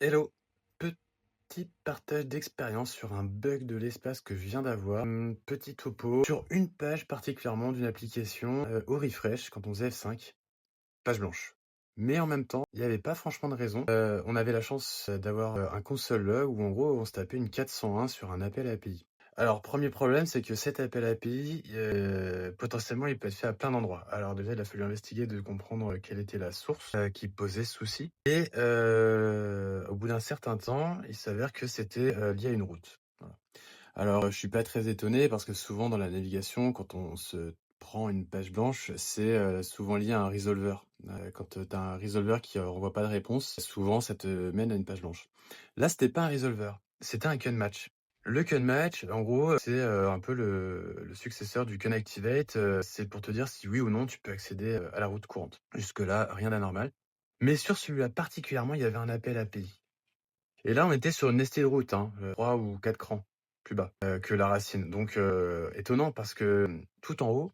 Hello, petit partage d'expérience sur un bug de l'espace que je viens d'avoir. Petit topo sur une page particulièrement d'une application au refresh quand on faisait F5, page blanche. Mais en même temps, il n'y avait pas franchement de raison. On avait la chance d'avoir un console log où en gros on se tapait une 401 sur un appel API. Alors, premier problème, c'est que cet appel API, potentiellement, il peut être fait à plein d'endroits. Alors déjà, il a fallu investiguer de comprendre quelle était la source qui posait souci. Et au bout d'un certain temps, il s'avère que c'était lié à une route. Voilà. Alors, je suis pas très étonné parce que souvent dans la navigation, quand on se prend une page blanche, c'est souvent lié à un resolver. Quand tu as un resolver qui renvoie pas de réponse, souvent ça te mène à une page blanche. Là, c'était pas un resolver, c'était un CunMatch. Le CunMatch, en gros, c'est un peu le successeur du CunActivate. C'est pour te dire si oui ou non tu peux accéder à la route courante. Jusque-là, rien d'anormal. Mais sur celui-là particulièrement, il y avait un appel API. Et là, on était sur une nested route, 3 ou 4 crans plus bas que la racine. Donc, étonnant parce que tout en haut,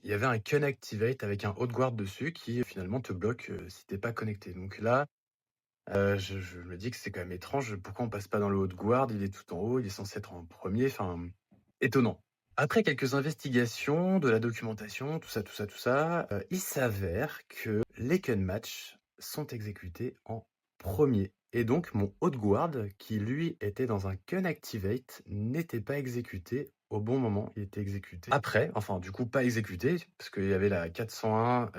il y avait un CunActivate avec un hot-guard dessus qui finalement te bloque si t'es pas connecté. Donc là, je me dis que c'est quand même étrange. Pourquoi on passe pas dans le hot-guard? Il est tout en haut, il est censé être en premier. Enfin, étonnant. Après quelques investigations, de la documentation, tout ça, il s'avère que les CunMatch sont exécutés en premier. Et donc mon hot-guard, qui lui était dans un CunActivate, n'était pas exécuté au bon moment. Il était exécuté après, enfin du coup pas exécuté, parce qu'il y avait la 401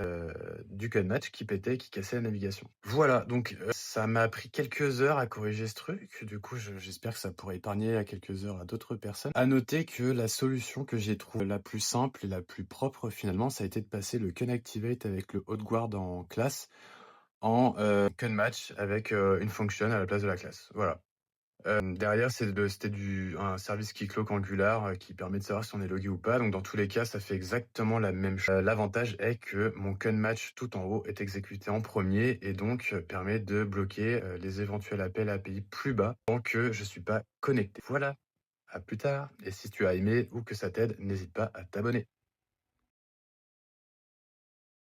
du CunMatch qui pétait, qui cassait la navigation. Voilà, donc ça m'a pris quelques heures à corriger ce truc. Du coup, j'espère que ça pourrait épargner à quelques heures à d'autres personnes. À noter que la solution que j'ai trouvée la plus simple et la plus propre finalement, ça a été de passer le CunActivate avec le hot-guard en classe en CunMatch avec une function à la place de la classe. Voilà. Derrière, c'était un service Keycloak Angular qui permet de savoir si on est logué ou pas. Donc dans tous les cas, ça fait exactement la même chose. L'avantage est que mon CunMatch tout en haut est exécuté en premier et donc permet de bloquer les éventuels appels API plus bas tant que je suis pas connecté. Voilà, à plus tard. Et si tu as aimé ou que ça t'aide, n'hésite pas à t'abonner.